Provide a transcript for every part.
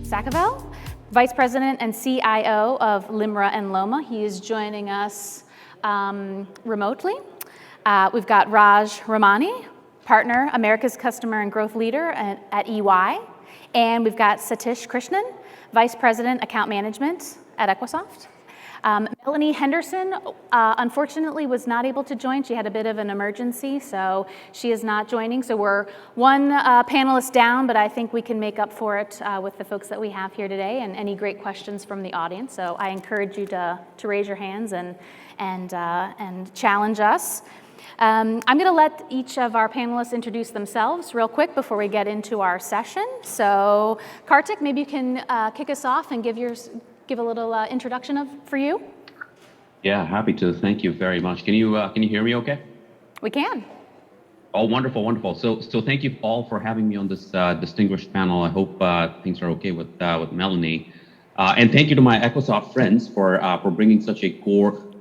Sackeville, Vice President and CIO of LIMRA and LOMA. He is joining us remotely. We've got Raj Ramani, Partner, America's Customer and Growth Leader at EY. And we've got Satish Krishnan, Vice President, Account Management at Equisoft. Melanie Henderson, unfortunately, was not able to join. She had a bit of an emergency, so she is not joining. So we're one panelist down, but I think we can make up for it with the folks that we have here today and any great questions from the audience. So I encourage you to raise your hands and challenge us. I'm going to let each of our panelists introduce themselves real quick before we get into our session. So Kartik, maybe you can kick us off and give a little introduction for you. Yeah, happy to. Thank you very much. Can you hear me okay? We can. Oh, wonderful, wonderful. So thank you all for having me on this distinguished panel. I hope things are okay with Melanie. And thank you to my Equisoft friends for bringing such a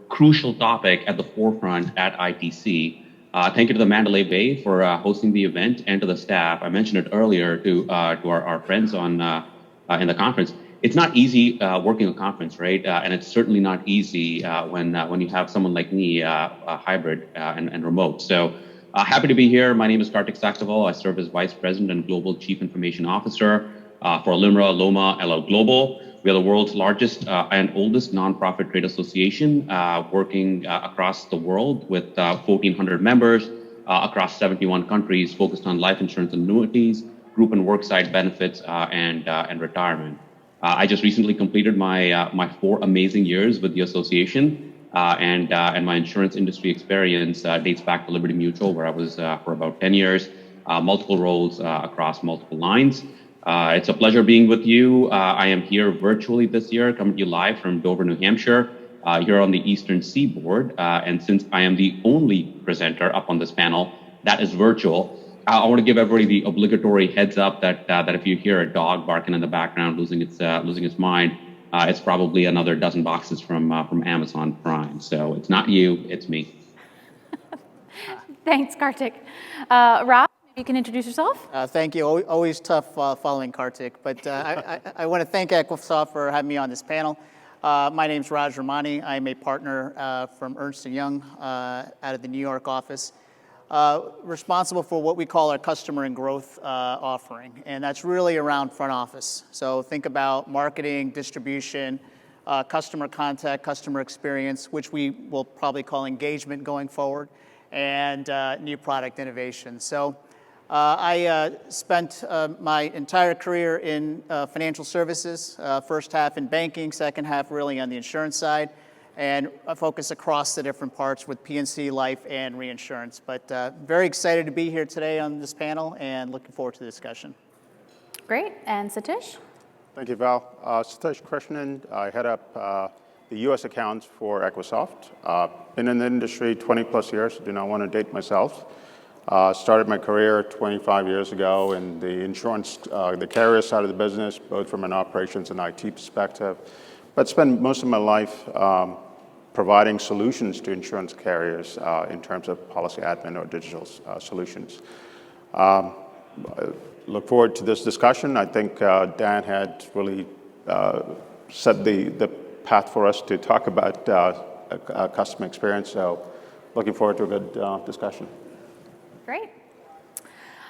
crucial topic at the forefront at ITC. Thank you to the Mandalay Bay for hosting the event and to the staff. I mentioned it earlier to our friends in the conference. It's not easy working a conference, right? And it's certainly not easy when you have someone like me, hybrid and remote. So happy to be here. My name is Kartik Sackeville. I serve as Vice President and Global Chief Information Officer for LIMRA, LOMA, LL Global. We are the world's largest and oldest nonprofit trade association, working across the world with 1,400 members across 71 countries, focused on life insurance and annuities, group and worksite benefits, and retirement. I just recently completed my 4 amazing years with the association, and my insurance industry experience dates back to Liberty Mutual, where I was for about 10 years, multiple roles across multiple lines. It's a pleasure being with you. I am here virtually this year, coming to you live from Dover, New Hampshire, here on the Eastern Seaboard. And since I am the only presenter up on this panel that is virtual, I want to give everybody the obligatory heads up that if you hear a dog barking in the background, losing its mind, it's probably another dozen boxes from Amazon Prime. So it's not you, it's me. Thanks, Kartik. Rob, you can introduce yourself. Thank you. Always tough following Kartik, but I want to thank Equisoft for having me on this panel. My name is Raj Ramani. I'm a partner from Ernst & Young out of the New York office. Responsible for what we call our customer and growth offering, and that's really around front office. So think about marketing, distribution, customer contact, customer experience, which we will probably call engagement going forward, and new product innovation. So I spent my entire career in financial services, first half in banking, second half really on the insurance side, and I focus across the different parts with P&C, life, and reinsurance. But very excited to be here today on this panel and looking forward to the discussion. Great. And Satish? Thank you, Val. Satish Krishnan. I head up the U.S. accounts for Equisoft. Been in the industry 20 plus years, do not want to date myself. Started my career 25 years ago in the insurance, the carrier side of the business, both from an operations and IT perspective, but spent most of my life providing solutions to insurance carriers in terms of policy admin or digital solutions. Look forward to this discussion. I think Dan had really set the path for us to talk about customer experience, so looking forward to a good discussion. Great.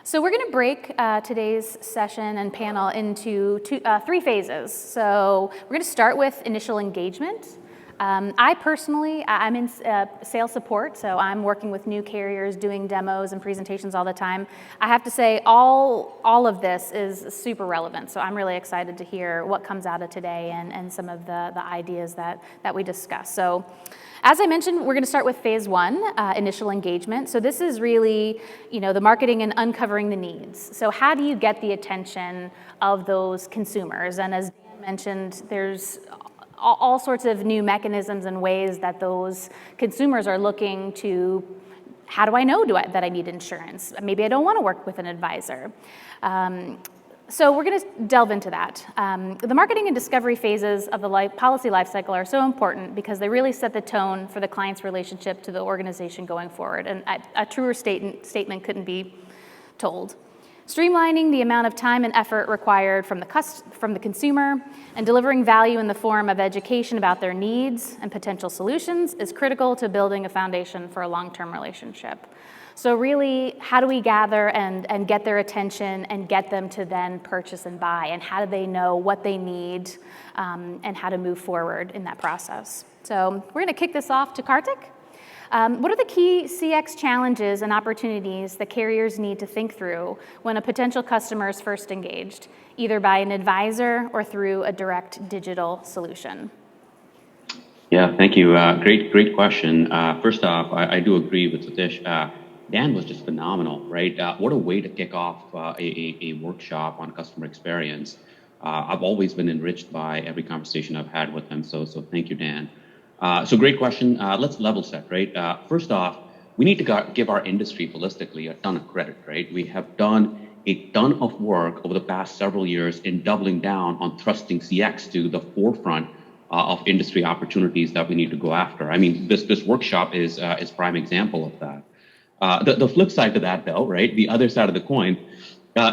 So we're going to break today's session and panel into 3 phases. So we're going to start with initial engagement. I personally, I'm in sales support, so I'm working with new carriers, doing demos and presentations all the time. I have to say all of this is super relevant, so I'm really excited to hear what comes out of today and some of the ideas that we discuss. So as I mentioned, we're going to start with phase 1, initial engagement. So this is really, the marketing and uncovering the needs. So how do you get the attention of those consumers? And as Dan mentioned, there's all sorts of new mechanisms and ways that those consumers are looking to, how do I know that I need insurance? Maybe I don't want to work with an advisor. So we're going to delve into that. The marketing and discovery phases of the policy lifecycle are so important because they really set the tone for the client's relationship to the organization going forward. And a truer statement couldn't be told. streamlining the amount of time and effort required from the consumer, and delivering value in the form of education about their needs and potential solutions is critical to building a foundation for a long-term relationship. So really, how do we gather and get their attention and get them to then purchase and buy? And how do they know what they need and how to move forward in that process? So we're going to kick this off to Kartik. What are the key CX challenges and opportunities that carriers need to think through when a potential customer is first engaged, either by an advisor or through a direct digital solution? Yeah, thank you. Great question. First off, I do agree with Satish. Dan was just phenomenal, right? What a way to kick off a workshop on customer experience. I've always been enriched by every conversation I've had with him, so thank you, Dan. So great question. Let's level set, right? First off, we need to give our industry holistically a ton of credit, right? We have done a ton of work over the past several years in doubling down on thrusting CX to the forefront of industry opportunities that we need to go after. I mean, this workshop is prime example of that. The flip side to that, though, right? The other side of the coin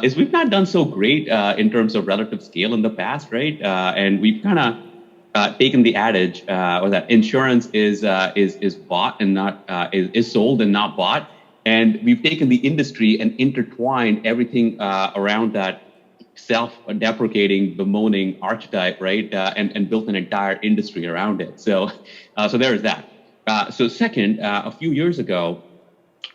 is we've not done so great in terms of relative scale in the past, right? And we've kind of taken the adage, or that insurance is bought and not is sold and not bought, and we've taken the industry and intertwined everything around that self-deprecating, bemoaning archetype, right? And built an entire industry around it. So there is that. So second, a few years ago,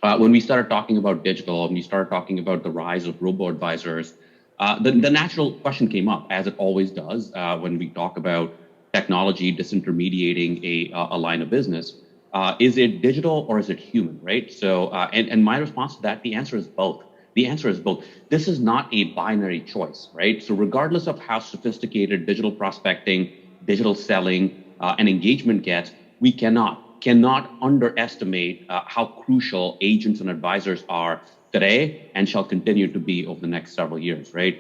when we started talking about digital, and we started talking about the rise of robo-advisors, the natural question came up, as it always does, when we talk about technology disintermediating a line of business. Is it digital or is it human, right? So, and my response to that, the answer is both. The answer is both. This is not a binary choice, right? So regardless of how sophisticated digital prospecting, digital selling, and engagement gets, we cannot underestimate how crucial agents and advisors are today and shall continue to be over the next several years, right?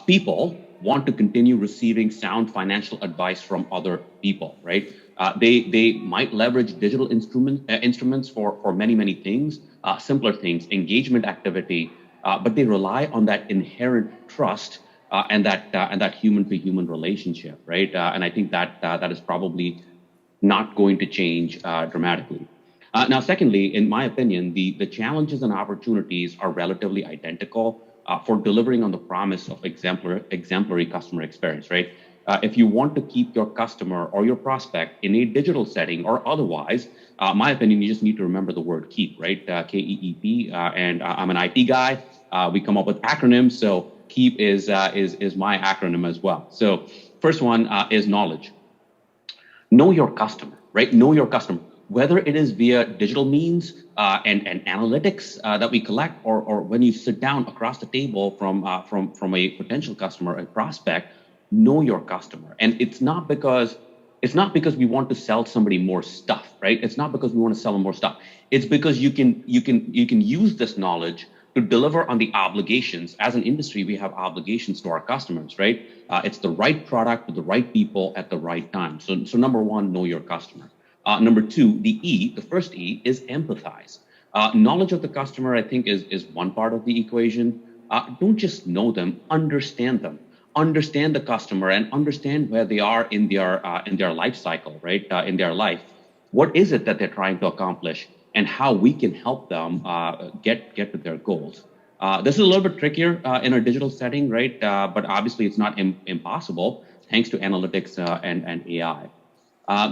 People want to continue receiving sound financial advice from other people, right? They might leverage digital instruments for many things, simpler things, engagement activity, but they rely on that inherent trust and that human-to-human relationship, right? And I think that is probably not going to change dramatically. Now, secondly, in my opinion, the challenges and opportunities are relatively identical for delivering on the promise of exemplary customer experience, right? If you want to keep your customer or your prospect in a digital setting or otherwise, my opinion, you just need to remember the word keep, right? KEEP, and I'm an IT guy. We come up with acronyms, so keep is my acronym as well. So first one is knowledge. Know your customer, right? Know your customer, whether it is via digital means and analytics that we collect, or when you sit down across the table from a potential customer, a prospect. Know your customer, and it's not because we want to sell somebody more stuff, right? It's not because we want to sell them more stuff. It's because you can use this knowledge to deliver on the obligations. As an industry, we have obligations to our customers, right? It's the right product to the right people at the right time. So number one, know your customer. Number two, the first E is empathize. Knowledge of the customer, I think, is one part of the equation. Don't just know them, understand them. Understand the customer and understand where they are in their life cycle, right? In their life. What is it that they're trying to accomplish, and how we can help them get to their goals. This is a little bit trickier in a digital setting, right? But obviously it's not impossible thanks to analytics and AI.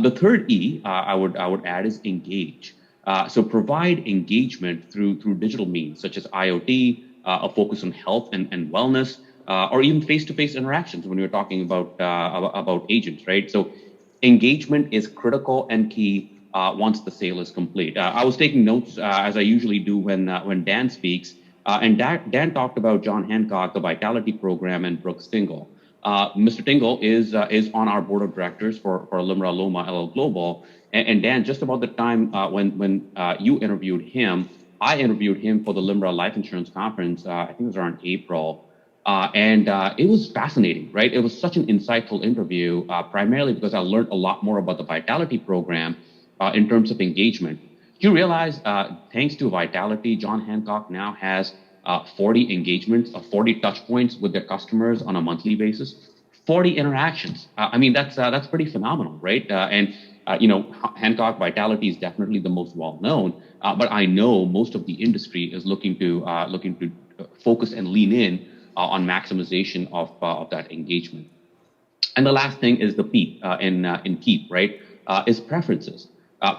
The third E I would add is engage. So provide engagement through digital means such as IoT, a focus on health and wellness, or even face-to-face interactions when we're talking about agents, right? So engagement is critical and key once the sale is complete. I was taking notes as I usually do when Dan speaks, and Dan talked about John Hancock, the Vitality Program, and Brooks Tingle. Mr. Tingle is on our board of directors for LIMRA, LOMA, LL Global, and Dan, just about the time when you interviewed him, I interviewed him for the LIMRA Life Insurance Conference. I think it was around April. And it was fascinating, right? It was such an insightful interview, primarily because I learned a lot more about the Vitality Program in terms of engagement. Do you realize, thanks to Vitality, John Hancock now has 40 engagements or 40 touch points with their customers on a monthly basis, 40 interactions. I mean, that's pretty phenomenal, right? Hancock Vitality is definitely the most well known, but I know most of the industry is looking to focus and lean in on maximization of that engagement. And the last thing is the P in keep, right? Is preferences.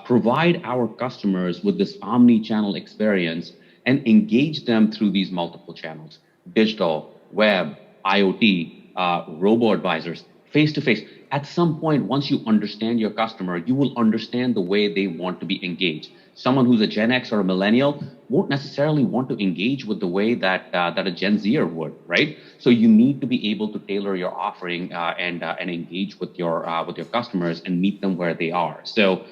Provide our customers with this omni-channel experience and engage them through these multiple channels: digital, web, IoT, robo-advisors, face-to-face. At some point, once you understand your customer, you will understand the way they want to be engaged. Someone who's a Gen X or a millennial won't necessarily want to engage with the way that a Gen Zer would, right? So you need to be able to tailor your offering and engage with your customers and meet them where they are. So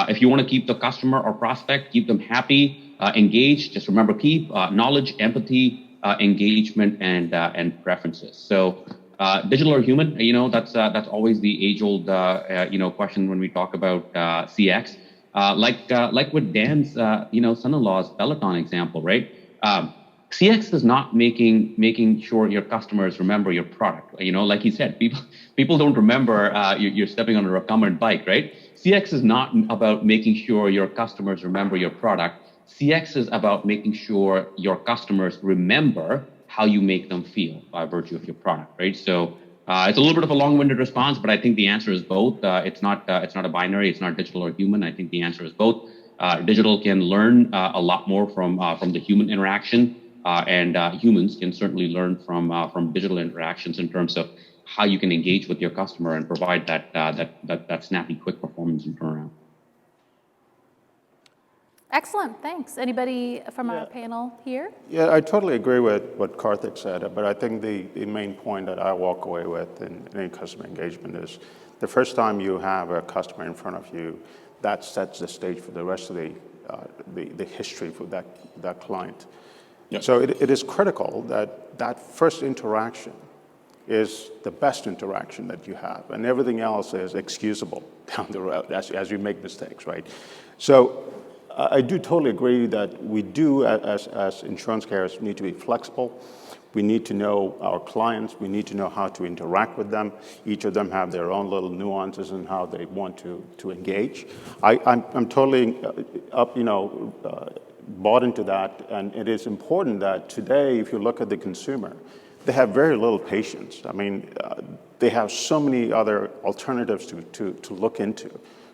if you want to keep the customer or prospect, keep them happy, engaged, just remember keep knowledge, empathy, engagement, and preferences. So digital or human, that's always the age-old question when we talk about CX. Like with Dan's son-in-law's Peloton example, right? CX is not making sure your customers remember your product. Like he said, people don't remember you're stepping on a recumbent bike, right? CX is not about making sure your customers remember your product. CX is about making sure your customers remember how you make them feel by virtue of your product, right? So it's a little bit of a long-winded response, but I think the answer is both. It's not a binary. It's not digital or human. I think the answer is both. Digital can learn a lot more from the human interaction, and humans can certainly learn from digital interactions in terms of how you can engage with your customer and provide that snappy, quick performance and turnaround. Excellent, thanks. Anybody from our panel here? Yeah, I totally agree with what Karthik said, but I think the main point that I walk away with in any customer engagement is the first time you have a customer in front of you, that sets the stage for the rest of the history for that client. Yep. So it is critical that first interaction is the best interaction that you have, and everything else is excusable down the road as you make mistakes, right? So I do totally agree that we do, as insurance carriers, need to be flexible. We need to know our clients. We need to know how to interact with them. Each of them have their own little nuances in how they want to engage. I'm totally bought into that, and it is important that today, if you look at the consumer, they have very little patience. I mean, they have so many other alternatives to look into.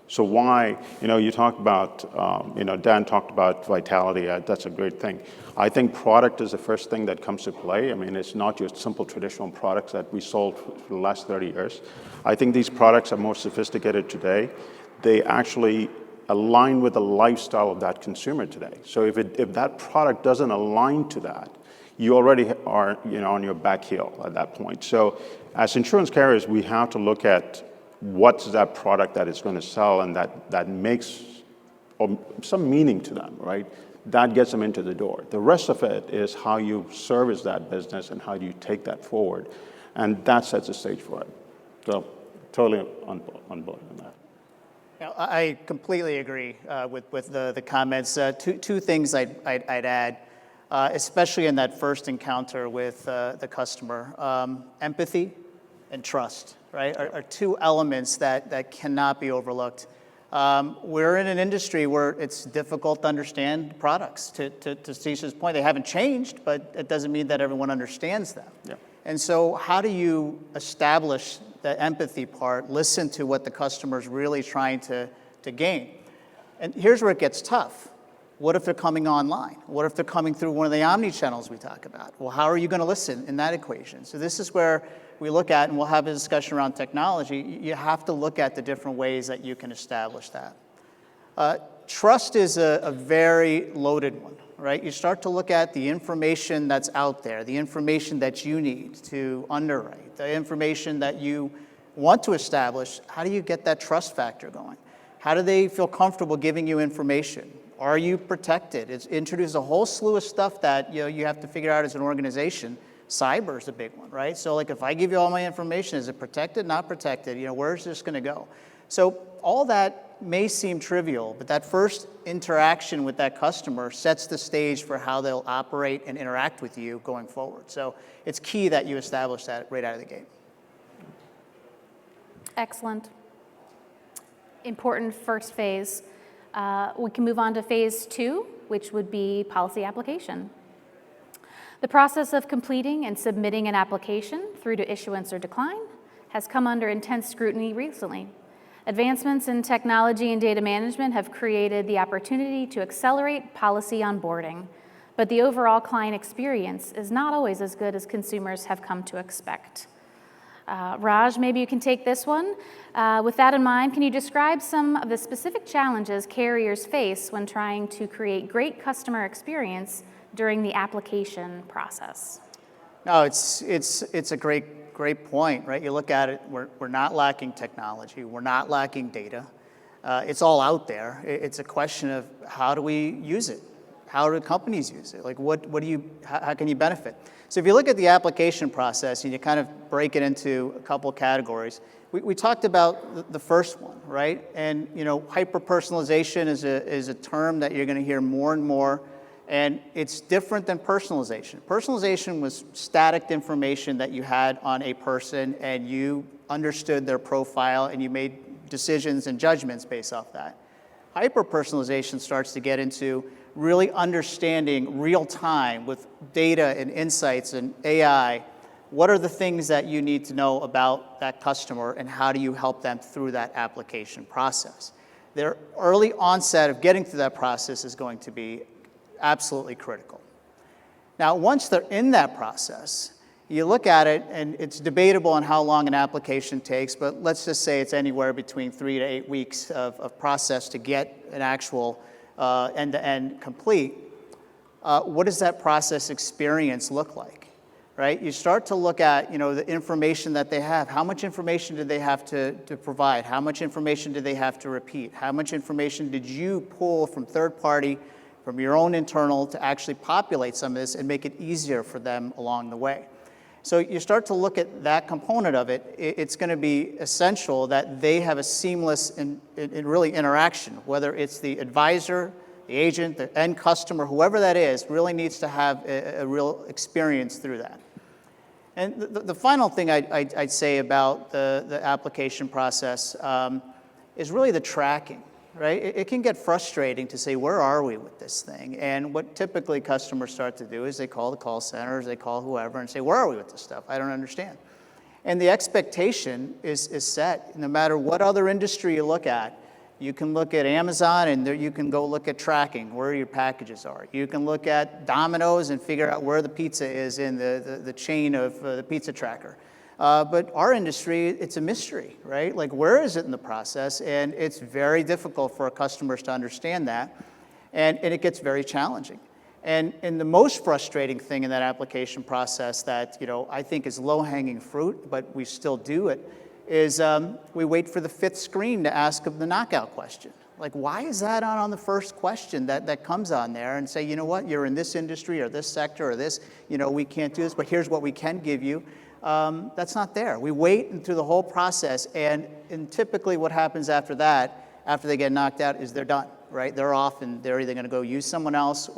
So why, you talk about, Dan talked about vitality. That's a great thing. I think product is the first thing that comes to play. I mean, it's not just simple traditional products that we sold for the last 30 years. I think these products are more sophisticated today. They actually align with the lifestyle of that consumer today. So if that product doesn't align to that, you already are, on your back heel at that point. So as insurance carriers, we have to look at what's that product that is going to sell and that makes some meaning to them, right? That gets them into the door. The rest of it is how you service that business and how do you take that forward. And that sets the stage for it. So totally on board on that. I completely agree with the comments. Two things I'd add, especially in that first encounter with the customer. Empathy and trust, right, are two elements that cannot be overlooked. We're in an industry where it's difficult to understand products. To Stisha's point, they haven't changed, but it doesn't mean that everyone understands them. Yeah. And so how do you establish the empathy part, listen to what the customer's really trying to gain? And here's where it gets tough. What if they're coming online? What if they're coming through one of the omni-channels we talk about? Well, how are you going to listen in that equation? So this is where we look at, and we'll have a discussion around technology, you have to look at the different ways that you can establish that. Trust is a very loaded one, right? You start to look at the information that's out there, the information that you need to underwrite, the information that you want to establish. How do you get that trust factor going? How do they feel comfortable giving you information? Are you protected? It's introduced a whole slew of stuff that you have to figure out as an organization. Cyber is a big one, right? So like if I give you all my information, is it protected, not protected? Where's this going to go? So all that may seem trivial, but that first interaction with that customer sets the stage for how they'll operate and interact with you going forward. So it's key that you establish that right out of the gate. Excellent. Important first phase. We can move on to phase 2, which would be policy application. The process of completing and submitting an application through to issuance or decline has come under intense scrutiny recently. Advancements in technology and data management have created the opportunity to accelerate policy onboarding, but the overall client experience is not always as good as consumers have come to expect. Raj, maybe you can take this one. With that in mind, can you describe some of the specific challenges carriers face when trying to create great customer experience during the application process? No, it's a great point, right? You look at it, we're not lacking technology, we're not lacking data. It's all out there. It's a question of how do we use it? How do companies use it? Like how can you benefit? So if you look at the application process and you kind of break it into a couple of categories, we talked about the first one, right? And hyper-personalization is a term that you're going to hear more and more, and it's different than personalization. Personalization was static information that you had on a person and you understood their profile and you made decisions and judgments based off that. Hyper-personalization starts to get into really understanding real time with data and insights and AI, what are the things that you need to know about that customer and how do you help them through that application process. Their early onset of getting through that process is going to be absolutely critical. Now, once they're in that process, you look at it, and it's debatable on how long an application takes, but let's just say it's anywhere between 3 to 8 weeks of process to get an actual end-to-end complete. What does that process experience look like, right? You start to look at, the information that they have. How much information did they have to provide? How much information did they have to repeat? How much information did you pull from third party, from your own internal to actually populate some of this and make it easier for them along the way? So you start to look at that component of it. It's going to be essential that they have a seamless and really interaction, whether it's the advisor, the agent, the end customer, whoever that is, really needs to have a real experience through that. And the final thing I'd say about the application process is really the tracking. Right? It can get frustrating to say, where are we with this thing? And what typically customers start to do is they call the call centers, they call whoever and say, where are we with this stuff? I don't understand. And the expectation is set. No matter what other industry you look at, you can look at Amazon and there you can go look at tracking, where your packages are. You can look at Domino's and figure out where the pizza is in the chain of the pizza tracker. But our industry, it's a mystery, right? Like, where is it in the process? And it's very difficult for our customers to understand that, and it gets very challenging. And the most frustrating thing in that application process that, I think is low-hanging fruit, but we still do it, is we wait for the 5th screen to ask them the knockout question. Like, why is that not on the first question that comes on there and say, you know what, you're in this industry or this sector or this, we can't do this, but here's what we can give you. That's not there. We wait through the whole process, and typically what happens after that, after they get knocked out, is they're done, right? They're off, and they're either going to go use someone else,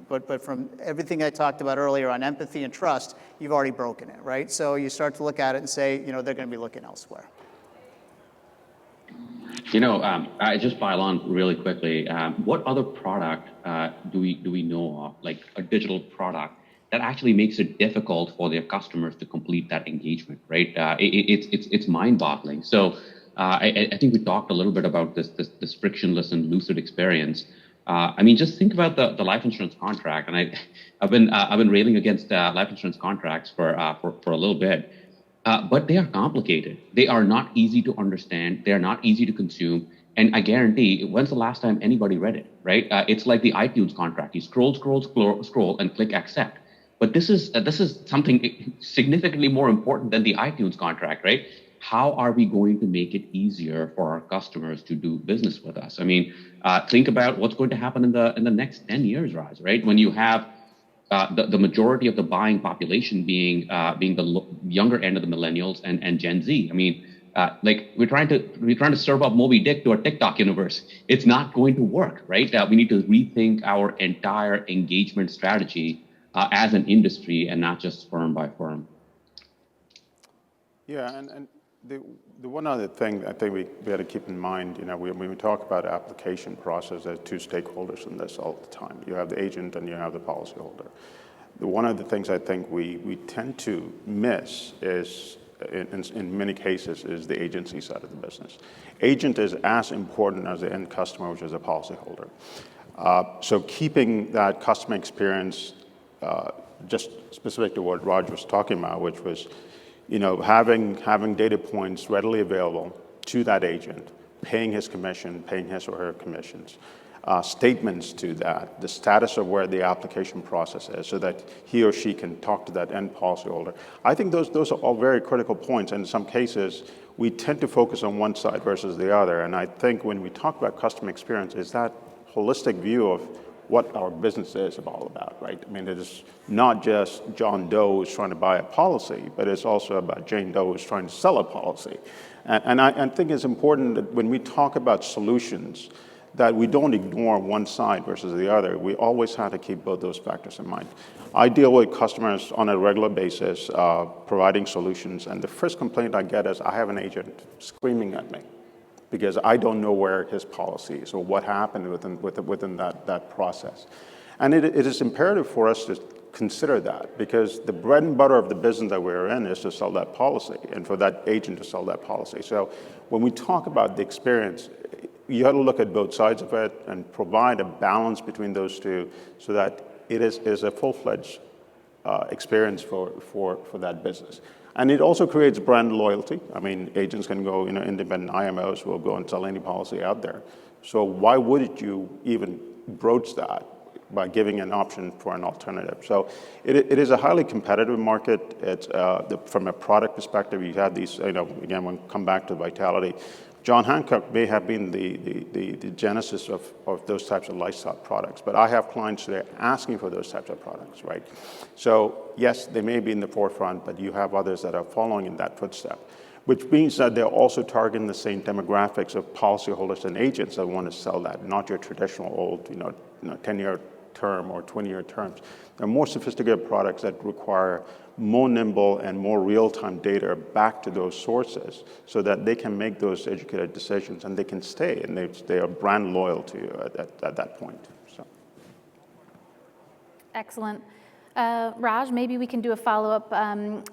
but from everything I talked about earlier on empathy and trust, you've already broken it, right? So you start to look at it and say, they're going to be looking elsewhere. I just pile on really quickly. What other product do we know of, like a digital product, that actually makes it difficult for their customers to complete that engagement, right? It's mind-boggling. So I think we talked a little bit about this frictionless and lucid experience. Just think about the life insurance contract, and I've been railing against life insurance contracts for a little bit, but they are complicated. They are not easy to understand. They are not easy to consume. And I guarantee, when's the last time anybody read it, right? It's like the iTunes contract. You scroll, and click accept. But this is something significantly more important than the iTunes contract, right? How are we going to make it easier for our customers to do business with us? Think about what's going to happen in the next 10 years, Raj, right? When you have the majority of the buying population being the younger end of the millennials and Gen Z. Like we're trying to serve up Moby Dick to a TikTok universe. It's not going to work, right? We need to rethink our entire engagement strategy as an industry and not just firm by firm. Yeah, and the one other thing I think we got to keep in mind, when we talk about application process, there's two stakeholders in this all the time. You have the agent and you have the policyholder. One of the things I think we tend to miss is, in many cases, is the agency side of the business. Agent is as important as the end customer, which is a policyholder. So keeping that customer experience, just specific to what Raj was talking about, which was, having data points readily available to that agent, paying his commission, paying his or her commissions, statements to that, the status of where the application process is, so that he or she can talk to that end policyholder. I think those are all very critical points, and in some cases, we tend to focus on one side versus the other, and I think when we talk about customer experience, it's that holistic view of what our business is all about, right? I mean, it is not just John Doe who's trying to buy a policy, but it's also about Jane Doe who's trying to sell a policy. And I think it's important that when we talk about solutions, that we don't ignore one side versus the other. We always have to keep both those factors in mind. I deal with customers on a regular basis, providing solutions, and the first complaint I get is I have an agent screaming at me because I don't know where his policy is or what happened within that process. And it is imperative for us to consider that, because the bread and butter of the business that we're in is to sell that policy and for that agent to sell that policy. So when we talk about the experience, you have to look at both sides of it and provide a balance between those two so that it is a full-fledged experience for that business. And it also creates brand loyalty. I mean, agents can go, independent IMOs will go and sell any policy out there. So why wouldn't you even broach that by giving an option for an alternative? So it is a highly competitive market. It's from a product perspective, you have these, again, when we come back to Vitality, John Hancock may have been the genesis of those types of lifestyle products, but I have clients today asking for those types of products, right? So yes, they may be in the forefront, but you have others that are following in that footstep, which means that they're also targeting the same demographics of policyholders and agents that want to sell that, not your traditional old, 10-year term or 20-year terms. They're more sophisticated products that require more nimble and more real-time data back to those sources so that they can make those educated decisions and they can stay and they are brand loyal to you at that point. So. Excellent. Raj, maybe we can do a follow-up and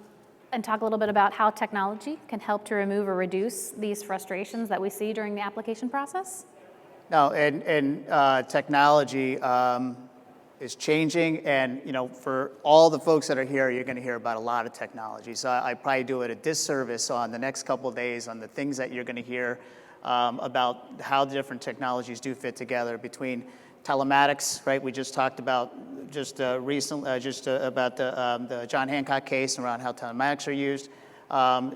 talk a little bit about how technology can help to remove or reduce these frustrations that we see during the application process. No, and technology is changing, and for all the folks that are here, you're going to hear about a lot of technology. So I probably do it a disservice on the next couple of days on the things that you're going to hear about how the different technologies do fit together between telematics, right? We just talked about recently about the John Hancock case around how telematics are used.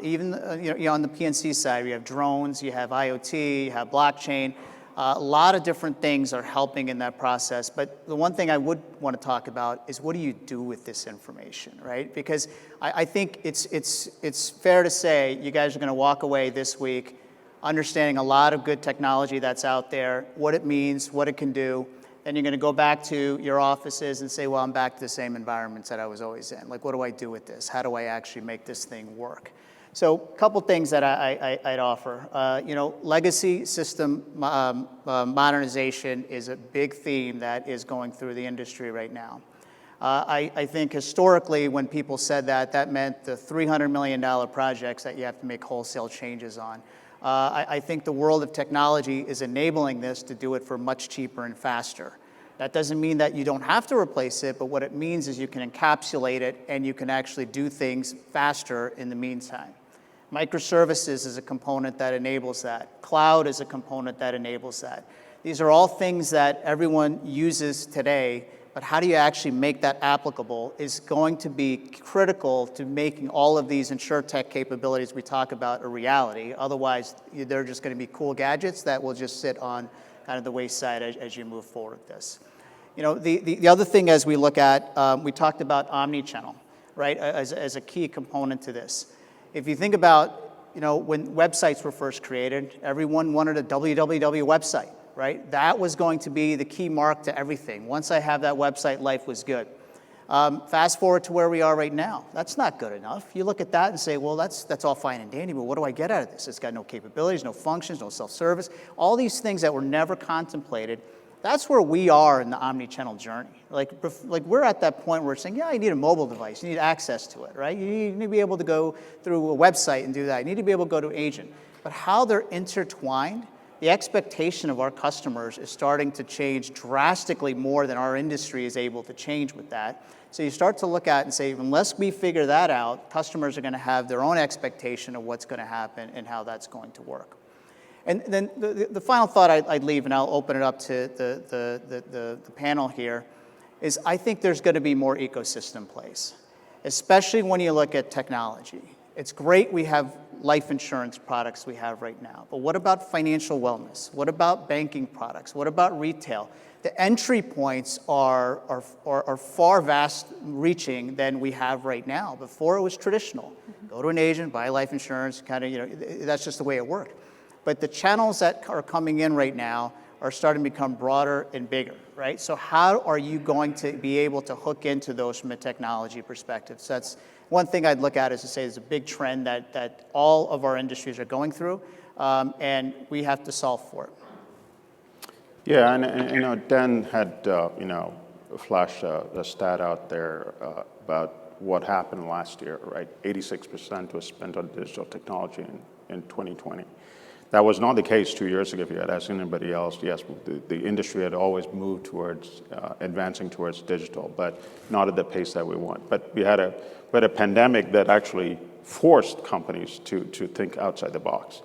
Even on the PNC side, you have drones, you have IoT, you have blockchain. A lot of different things are helping in that process, but the one thing I would want to talk about is what do you do with this information, right? Because I think it's fair to say you guys are going to walk away this week understanding a lot of good technology that's out there, what it means, what it can do, and you're going to go back to your offices and say, well, I'm back to the same environments that I was always in. Like, what do I do with this? How do I actually make this thing work? So a couple things that I'd offer. Legacy system modernization is a big theme that is going through the industry right now. I think historically when people said that meant the $300 million projects that you have to make wholesale changes on. I think the world of technology is enabling this to do it for much cheaper and faster. That doesn't mean that you don't have to replace it, but what it means is you can encapsulate it and you can actually do things faster in the meantime. Microservices is a component that enables that. Cloud is a component that enables that. These are all things that everyone uses today, but how do you actually make that applicable is going to be critical to making all of these InsurTech capabilities we talk about a reality. Otherwise, they're just going to be cool gadgets that will just sit on kind of the wayside as you move forward with this. The other thing as we look at, we talked about omni-channel, right, as a key component to this. If you think about when websites were first created, everyone wanted a www website, right? That was going to be the key mark to everything. Once I have that website, life was good. Fast forward to where we are right now. That's not good enough. You look at that and say, well, that's all fine and dandy, but what do I get out of this? It's got no capabilities, no functions, no self-service, all these things that were never contemplated. That's where we are in the omni-channel journey. Like we're at that point where we're saying, yeah, you need a mobile device, you need access to it, right? You need to be able to go through a website and do that. You need to be able to go to an agent. But how they're intertwined, the expectation of our customers is starting to change drastically more than our industry is able to change with that. So you start to look at and say, unless we figure that out, customers are going to have their own expectation of what's going to happen and how that's going to work. And then the final thought I'd leave, and I'll open it up to the panel here, is I think there's going to be more ecosystem plays, especially when you look at technology. It's great we have life insurance products we have right now, but what about financial wellness? What about banking products? What about retail? The entry points are far vast reaching than we have right now. Before it was traditional. Go to an agent, buy life insurance, kind of, that's just the way it worked. But the channels that are coming in right now are starting to become broader and bigger, right? So how are you going to be able to hook into those from a technology perspective? So that's one thing I'd look at is to say there's a big trend that all of our industries are going through, and we have to solve for it. Yeah, and Dan had flashed a stat out there about what happened last year, right? 86% was spent on digital technology in 2020. That was not the case 2 years ago. If you had asked anybody else, yes, the industry had always moved towards advancing towards digital, but not at the pace that we want. But we had a pandemic that actually forced companies to think outside the box.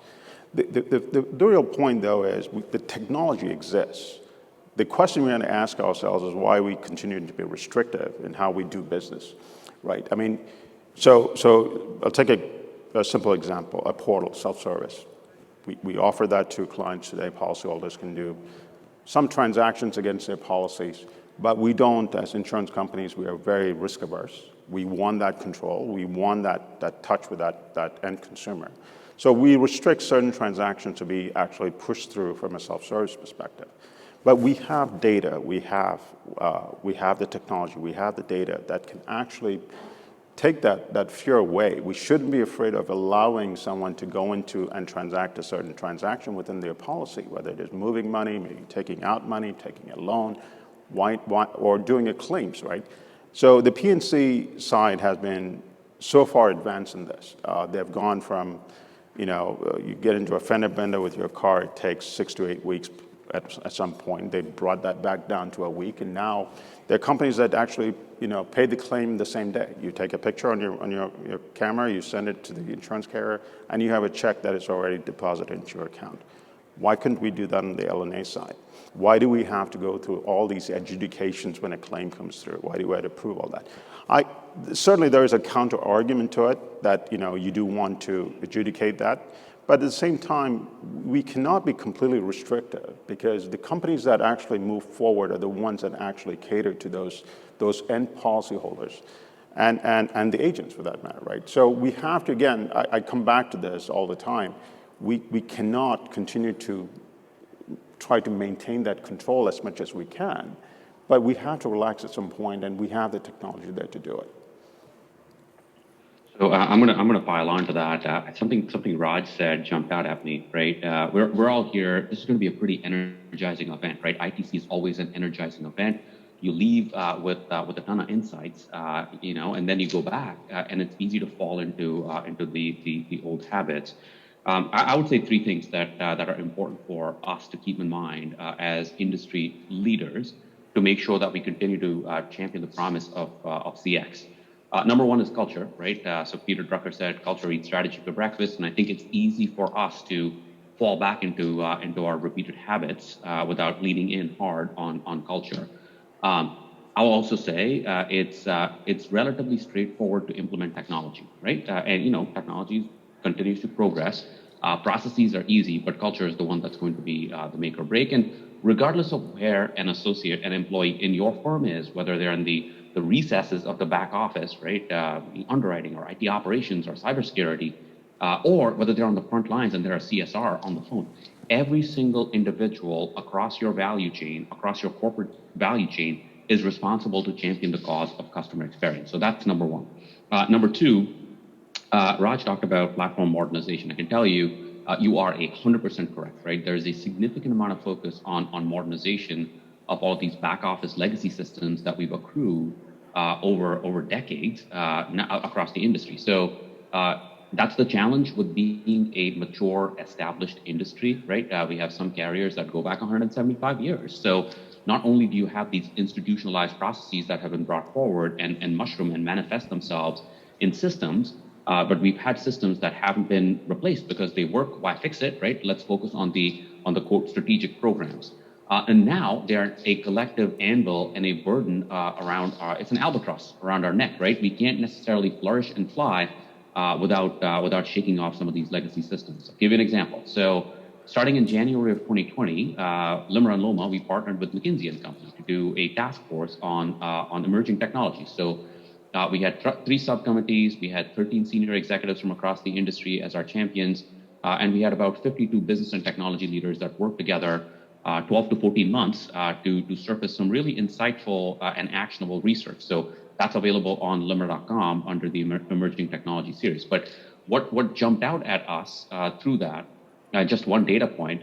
The real point, though, is the technology exists. The question we have to ask ourselves is why we continue to be restrictive in how we do business, right? I mean, so I'll take a simple example, a portal, self-service. We offer that to clients today. Policyholders can do some transactions against their policies, but we don't, as insurance companies, we are very risk averse. We want that control. We want that touch with that end consumer. So we restrict certain transactions to be actually pushed through from a self-service perspective. But we have data, we have the technology, we have the data that can actually take that fear away. We shouldn't be afraid of allowing someone to go into and transact a certain transaction within their policy, whether it is moving money, maybe taking out money, taking a loan, or doing a claims, right? So the P&C side has been so far advanced in this. They've gone from, you get into a fender bender with your car, it takes 6 to 8 weeks at some point. They brought that back down to a week, and now there are companies that actually, pay the claim the same day. You take a picture on your camera, you send it to the insurance carrier, and you have a check that is already deposited into your account. Why couldn't we do that on the LNA side? Why do we have to go through all these adjudications when a claim comes through? Why do we have to prove all that? Certainly there is a counter argument to it that you do want to adjudicate that, but at the same time, we cannot be completely restrictive because the companies that actually move forward are the ones that actually cater to those end policyholders and the agents for that matter, right? So we have to, again, I come back to this all the time. We cannot continue to try to maintain that control as much as we can, but we have to relax at some point, and we have the technology there to do it. So I'm gonna pile on to that. Something Raj said jumped out at me, right? We're all here. This is going to be a pretty energizing event, right? ITC is always an energizing event. You leave with a ton of insights, and then you go back, and it's easy to fall into the old habits. I would say 3 things that are important for us to keep in mind as industry leaders to make sure that we continue to champion the promise of CX. Number 1 is culture, right? So Peter Drucker said, culture eats strategy for breakfast, and I think it's easy for us to fall back into our repeated habits without leaning in hard on culture. I'll also say it's relatively straightforward to implement technology, right? And technology continues to progress. Processes are easy, but culture is the one that's going to be the make or break. And regardless of where an associate, an employee in your firm is, whether they're in the recesses of the back office, right, underwriting or IT operations or cybersecurity, or whether they're on the front lines and they're a CSR on the phone. Every single individual across your value chain, across your corporate value chain, is responsible to champion the cause of customer experience. So that's number one. Number two, Raj talked about platform modernization. I can tell you, you are 100% correct, right? There's a significant amount of focus on modernization of all these back office legacy systems that we've accrued over decades across the industry. So that's the challenge with being a mature, established industry, right? We have some carriers that go back 175 years. So not only do you have these institutionalized processes that have been brought forward and mushroom and manifest themselves in systems, but we've had systems that haven't been replaced because they work. Why fix it, right? Let's focus on the quote strategic programs. And now they're a collective anvil and a burden around it's an albatross around our neck, right? We can't necessarily flourish and fly without shaking off some of these legacy systems. I'll give you an example. So starting in January of 2020, LIMRA and LOMA, we partnered with McKinsey & Company to do a task force on emerging technologies. So we had 3 subcommittees, we had 13 senior executives from across the industry as our champions, and we had about 52 business and technology leaders that worked together 12 to 14 months to surface some really insightful and actionable research. So that's available on LIMRA.com under the Emerging Technology series. But what jumped out at us through that, just one data point,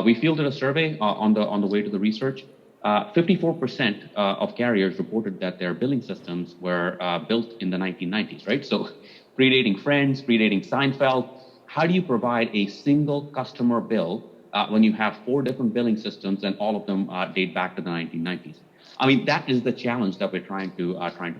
we fielded a survey on the way to the research. 54% of carriers reported that their billing systems were built in the 1990s, right? So predating Friends, predating Seinfeld. How do you provide a single customer bill when you have 4 different billing systems and all of them date back to the 1990s? I mean, that is the challenge that we're trying to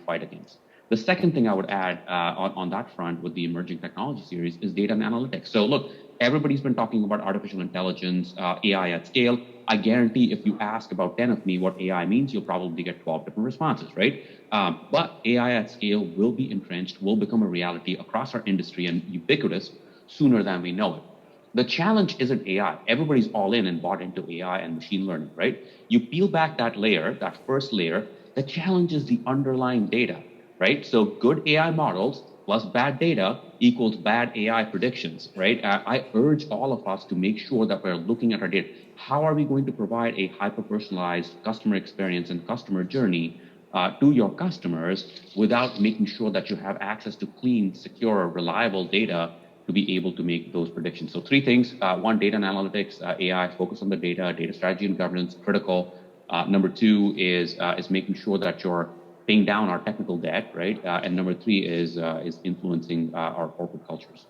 fight against. The second thing I would add on that front with the Emerging Technology series is data and analytics. So look, everybody's been talking about artificial intelligence, AI at scale. I guarantee if you ask about 10 of me what AI means, you'll probably get 12 different responses, right? But AI at scale will be entrenched, will become a reality across our industry and ubiquitous sooner than we know it. The challenge isn't AI. Everybody's all in and bought into AI and machine learning, right? You peel back that layer, that first layer, the challenge is the underlying data, right? So good AI models plus bad data equals bad AI predictions, right? I urge all of us to make sure that we're looking at our data. How are we going to provide a hyper-personalized customer experience and customer journey to your customers without making sure that you have access to clean, secure, reliable data to be able to make those predictions? So 3 things. 1, data and analytics, AI, focus on the data strategy and governance, critical. Number 2 is making sure that you're paying down our technical debt, right? And number 3 is influencing our corporate cultures.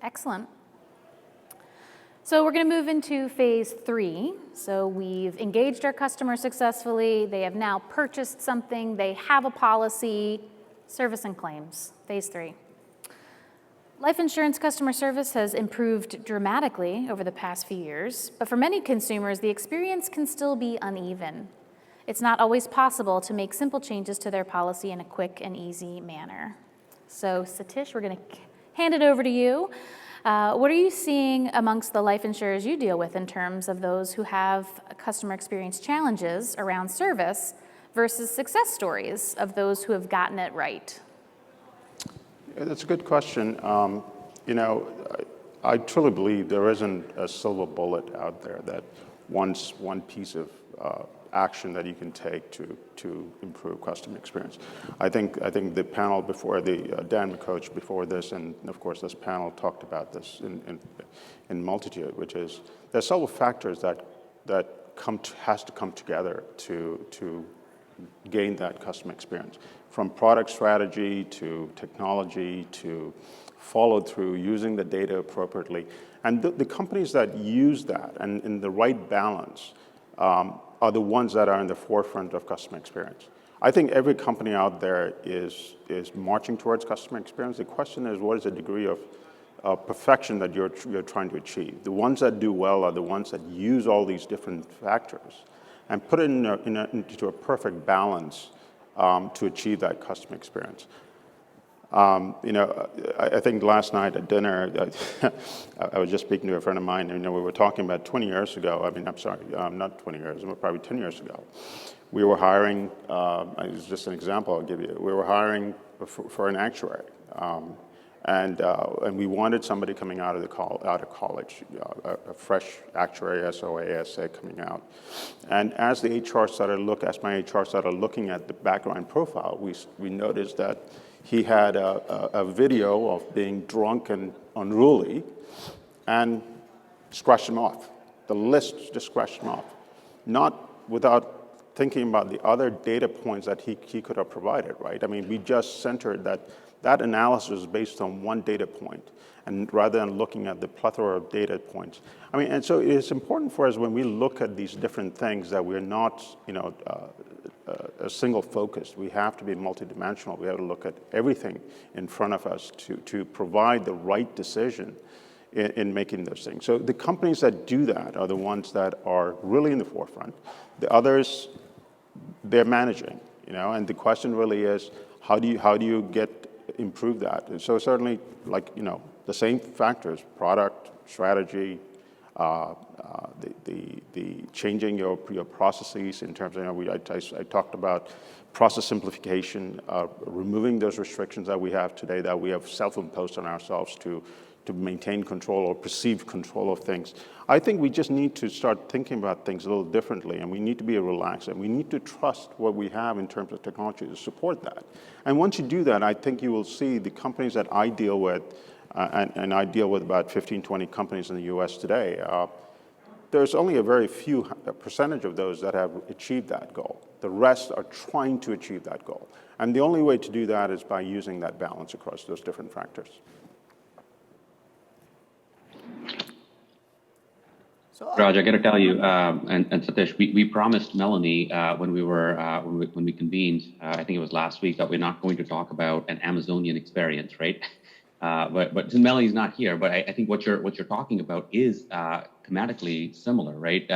Excellent. So we're going to move into phase 3. So we've engaged our customer successfully. They have now purchased something. They have a policy. Service and claims, phase 3. Life insurance customer service has improved dramatically over the past few years, but for many consumers, the experience can still be uneven. It's not always possible to make simple changes to their policy in a quick and easy manner. So Satish, we're going to hand it over to you. What are you seeing amongst the life insurers you deal with in terms of those who have customer experience challenges around service versus success stories of those who have gotten it right? Yeah, that's a good question. You know, I truly believe there isn't a silver bullet out there that one piece of action that you can take to improve customer experience. I think the panel before Dan McCoach before this, and of course this panel talked about this in multitude, which is there's several factors that has to come together to gain that customer experience, from product strategy to technology to follow through, using the data appropriately. And the companies that use that and in the right balance are the ones that are in the forefront of customer experience. I think every company out there is marching towards customer experience. The question is, what is the degree of perfection that you're trying to achieve? The ones that do well are the ones that use all these different factors and put it into a perfect balance to achieve that customer experience. You know, I think last night at dinner, I was just speaking to a friend of mine, and we were talking about 20 years ago. I mean, I'm sorry, not 20 years, probably 10 years ago. We were hiring, it's just an example I'll give you. We were hiring for an actuary. And we wanted somebody coming out of college, a fresh actuary, SOA, SA coming out. And as my HR started looking at the background profile, we noticed that he had a video of being drunk and unruly, and scratched him off. The list just scratched him off, not without thinking about the other data points that he could have provided, right? I mean, we just centered that analysis is based on one data point, and rather than looking at the plethora of data points. I mean, and so it's important for us when we look at these different things that we're not, a single focused. We have to be multidimensional. We have to look at everything in front of us to provide the right decision in making those things. So the companies that do that are the ones that are really in the forefront. The others, they're managing, and the question really is, how do you improve that? And so certainly, the same factors: product, strategy, the changing your processes in terms of, I talked about process simplification, removing those restrictions that we have today that we have self-imposed on ourselves to maintain control or perceived control of things. I think we just need to start thinking about things a little differently, and we need to be relaxed, and we need to trust what we have in terms of technology to support that. And once you do that, I think you will see the companies that I deal with, and I deal with about 15, 20 companies in the US today, there's only a very few percentage of those that have achieved that goal. The rest are trying to achieve that goal. And the only way to do that is by using that balance across those different factors. Raj, I got to tell you, and Satish, we promised Melanie when we convened, I think it was last week, that we're not going to talk about an Amazonian experience, right? But since Melanie's not here, but I think what you're talking about is thematically similar, right?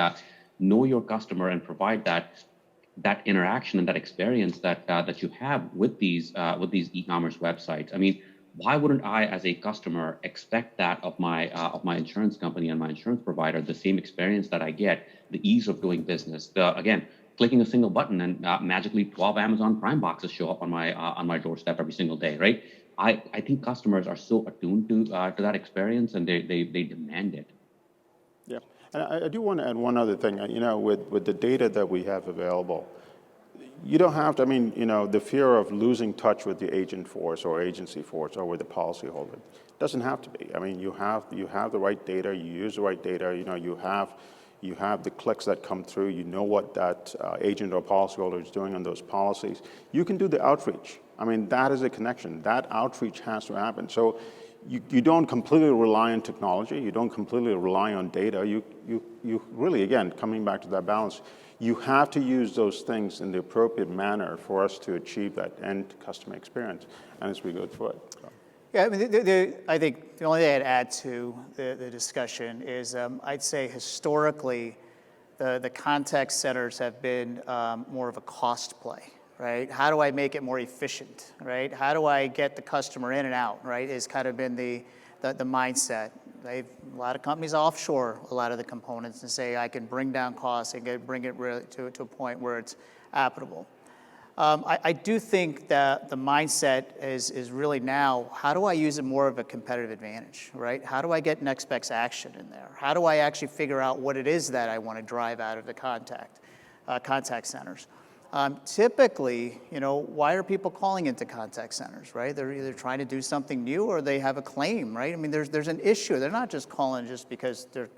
Know your customer and provide that interaction and that experience that you have with these e-commerce websites. I mean, why wouldn't I, as a customer, expect that of my insurance company and my insurance provider, the same experience that I get, the ease of doing business, again, clicking a single button and magically 12 Amazon Prime boxes show up on my doorstep every single day, right? I think customers are so attuned to that experience, and they demand it. Yeah, and I do want to add one other thing. With the data that we have available, you don't have to, the fear of losing touch with the agent force or agency force or with the policyholder doesn't have to be. I mean, you have the right data, you use the right data, you have the clicks that come through, you know what that agent or policyholder is doing on those policies. You can do the outreach. I mean, that is a connection. That outreach has to happen. So you don't completely rely on technology, you don't completely rely on data, you really, again, coming back to that balance, you have to use those things in the appropriate manner for us to achieve that end customer experience, and as we go through it. So. Yeah, I mean, I think the only thing I'd add to the discussion is I'd say historically the contact centers have been more of a cost play, right? How do I make it more efficient, right? How do I get the customer in and out, right? Has kind of been the mindset. A lot of companies offshore a lot of the components and say, I can bring down costs and bring it really to a point where it's applicable. I do think that the mindset is really now, how do I use it more of a competitive advantage, right? How do I get next best action in there? How do I actually figure out what it is that I want to drive out of the contact centers? Typically, why are people calling into contact centers, right? They're either trying to do something new or they have a claim, right? I mean, there's an issue. They're not just calling just because they're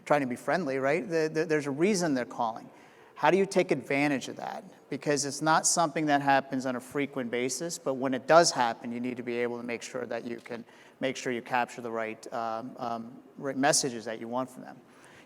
trying to be friendly, right? There's a reason they're calling. How do you take advantage of that? Because it's not something that happens on a frequent basis, but when it does happen, you need to be able to make sure that you can make sure you capture the right messages that you want from them.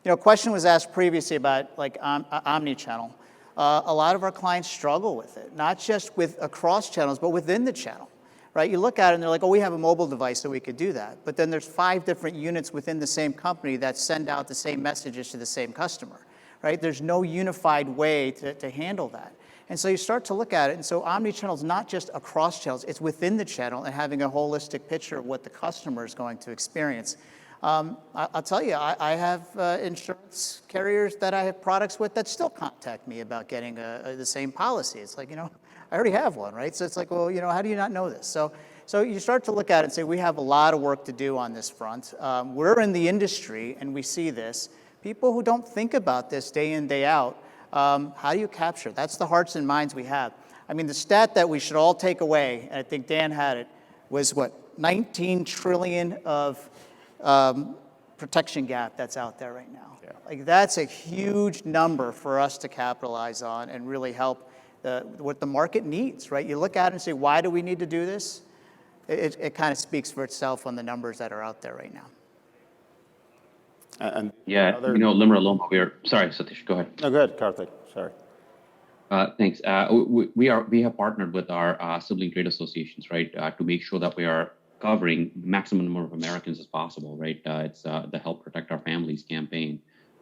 A question was asked previously about omni-channel. A lot of our clients struggle with it, not just with across channels, but within the channel, right? You look at it and they're like, oh, we have a mobile device so we could do that. But then there's 5 different units within the same company that send out the same messages to the same customer, right? There's no unified way to handle that. And so you start to look at it, and so omni-channel is not just across channels, it's within the channel and having a holistic picture of what the customer is going to experience. I'll tell you, I have insurance carriers that I have products with that still contact me about getting the same policy. It's like, I already have one, right? So it's like, well, how do you not know this? So you start to look at it and say, we have a lot of work to do on this front. We're in the industry and we see this. People who don't think about this day in, day out, how do you capture? That's the hearts and minds we have. I mean, the stat that we should all take away, and I think Dan had it, was what, 19 trillion of protection gap that's out there right now. Yeah. Like that's a huge number for us to capitalize on and really help what the market needs, right? You look at it and say, why do we need to do this? It kind of speaks for itself on the numbers that are out there right now. And Yeah, LIMRA, LOMA, sorry, Satish, go ahead. No, go ahead, Karthik, sorry. Thanks. We have partnered with our sibling trade associations, right, to make sure that we are covering the maximum number of Americans as possible, right? It's the Help Protect Our Families campaign.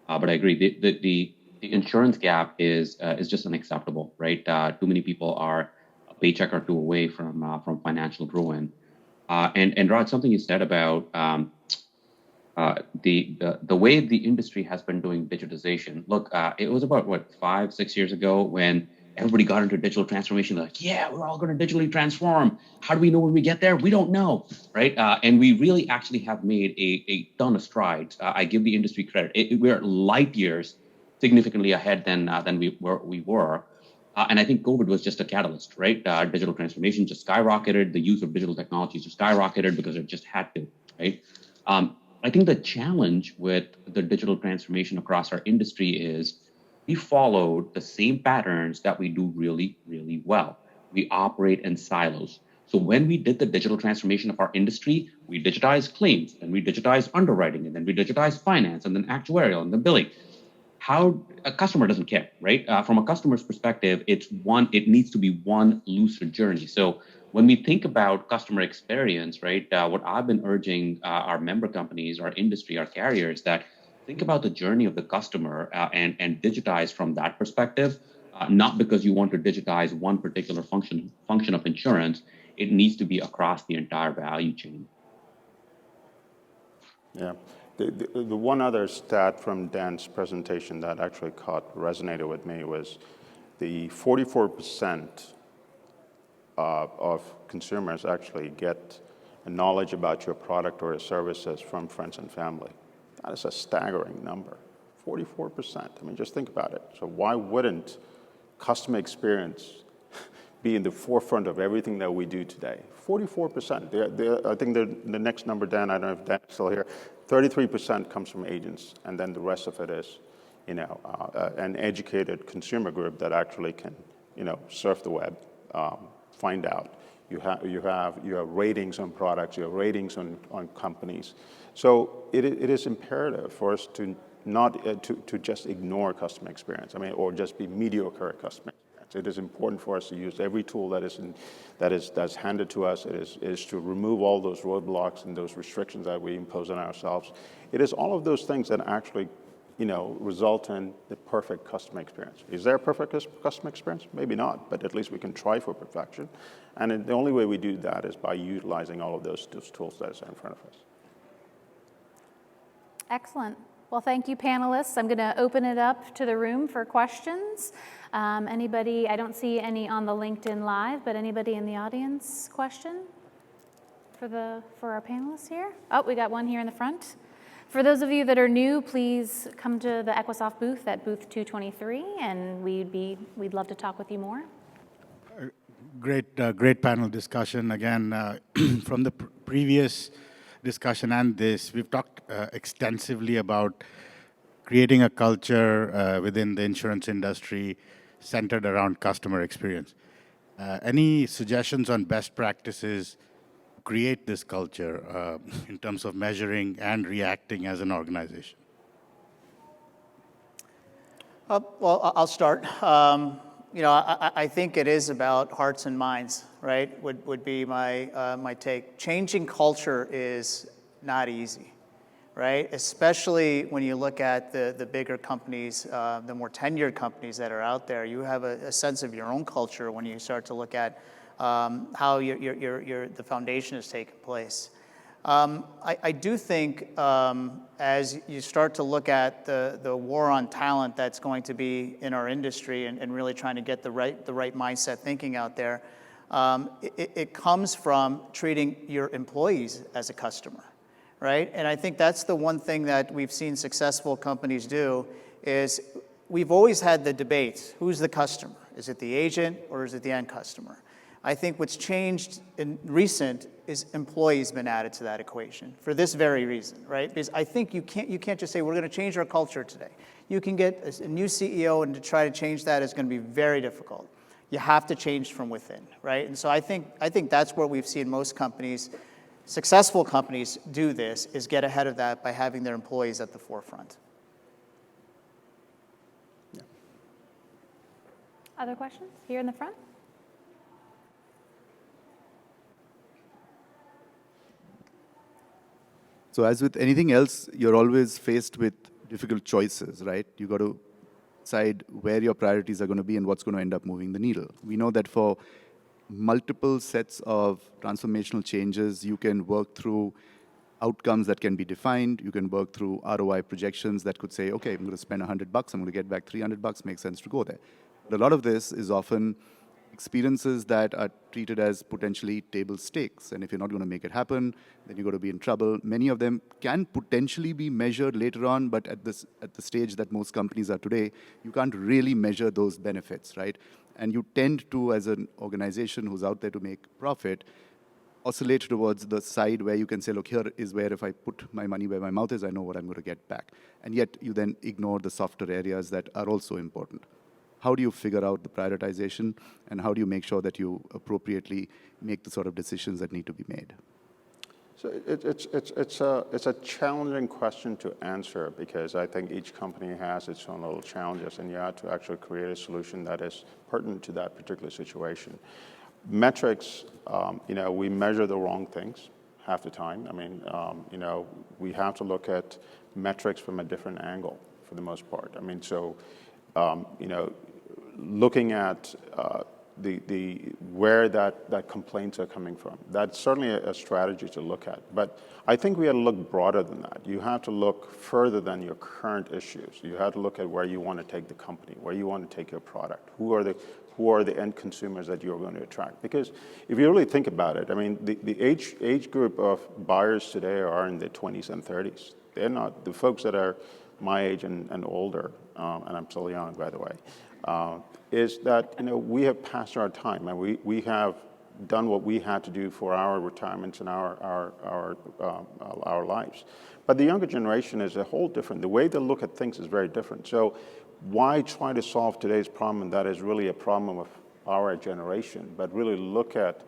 But I agree, the insurance gap is just unacceptable, right? Too many people are a paycheck or two away from financial ruin. And Rod, something you said about the way the industry has been doing digitization. Look, it was about 5-6 years ago when everybody got into digital transformation. They're like, yeah, we're all going to digitally transform. How do we know when we get there? We don't know, right? And we really actually have made a ton of strides. I give the industry credit. We're light years significantly ahead than we were. And I think COVID was just a catalyst, right? Digital transformation just skyrocketed. The use of digital technologies just skyrocketed because it just had to, right? I think the challenge with the digital transformation across our industry is we followed the same patterns that we do really, really well. We operate in silos. So when we did the digital transformation of our industry, we digitized claims, and we digitized underwriting, and then we digitized finance, and then actuarial, and then billing. How a customer doesn't care, right? From a customer's perspective, it needs to be one lucid journey. So when we think about customer experience, right, what I've been urging our member companies, our industry, our carriers, that think about the journey of the customer and digitize from that perspective, not because you want to digitize one particular function of insurance. It needs to be across the entire value chain. Yeah. The one other stat from Dan's presentation that actually resonated with me was the 44% of consumers actually get a knowledge about your product or services from friends and family. That is a staggering number, 44%. I mean, just think about it. So why wouldn't customer experience be in the forefront of everything that we do today? 44%. I think the next number, Dan, I don't know if Dan's still here, 33% comes from agents, and then the rest of it is, an educated consumer group that actually can, surf the web, find out. You have ratings on products, you have ratings on companies. So it is imperative for us to not to just ignore customer experience. I mean, or just be mediocre at customer experience. It is important for us to use every tool that's handed to us. It is to remove all those roadblocks and those restrictions that we impose on ourselves. It is all of those things that actually, result in the perfect customer experience. Is there a perfect customer experience? Maybe not, but at least we can try for perfection. And the only way we do that is by utilizing all of those tools that are in front of us. Excellent. Well, thank you, panelists. I'm going to open it up to the room for questions. Anybody, I don't see any on the LinkedIn Live, but anybody in the audience question for our panelists here? Oh, we got one here in the front. For those of you that are new, please come to the Equisoft booth at booth 223, and we'd love to talk with you more. Great panel discussion. Again, from the previous discussion and this, we've talked extensively about creating a culture within the insurance industry centered around customer experience. Any suggestions on best practices to create this culture in terms of measuring and reacting as an organization? Well, I'll start. I think it is about hearts and minds, right? Would be my take. Changing culture is not easy, right? Especially when you look at the bigger companies, the more tenured companies that are out there. You have a sense of your own culture when you start to look at how the foundation has taken place. I do think as you start to look at the war on talent that's going to be in our industry and really trying to get the right mindset thinking out there, it comes from treating your employees as a customer, right? And I think that's the one thing that we've seen successful companies do is we've always had the debate, who's the customer? Is it the agent or is it the end customer? I think what's changed in recent is employees been added to that equation for this very reason, right? Because I think you can't just say we're going to change our culture today. You can get a new CEO and to try to change that is going to be very difficult. You have to change from within, right? And so I think that's where we've seen most companies, successful companies do this, is get ahead of that by having their employees at the forefront. Yeah. Other questions here in the front? So as with anything else, you're always faced with difficult choices, right? You got to decide where your priorities are going to be and what's going to end up moving the needle. We know that for multiple sets of transformational changes, you can work through outcomes that can be defined. You can work through ROI projections that could say, okay, I'm going to spend $100, I'm going to get back $300, makes sense to go there. But a lot of this is often experiences that are treated as potentially table stakes. And if you're not going to make it happen, then you're going to be in trouble. Many of them can potentially be measured later on, but at the stage that most companies are today, you can't really measure those benefits, right? And you tend to, as an organization who's out there to make profit, oscillate towards the side where you can say, look, here is where if I put my money where my mouth is, I know what I'm going to get back. And yet you then ignore the softer areas that are also important. How do you figure out the prioritization, and how do you make sure that you appropriately make the sort of decisions that need to be made? So it's a challenging question to answer because I think each company has its own little challenges, and you have to actually create a solution that is pertinent to that particular situation. Metrics, we measure the wrong things half the time. I mean, we have to look at metrics from a different angle for the most part. I mean, so, looking at where that complaints are coming from. That's certainly a strategy to look at. But I think we have to look broader than that. You have to look further than your current issues. You have to look at where you want to take the company, where you want to take your product. Who are the end consumers that you're going to attract? Because if you really think about it, I mean, the age group of buyers today are in their 20s and 30s. They're not the folks that are my age and older, and I'm still young, by the way, is that, we have passed our time, and we have done what we had to do for our retirements and our lives. But the younger generation is a whole different. The way they look at things is very different. So why try to solve today's problem that is really a problem of our generation, but really look at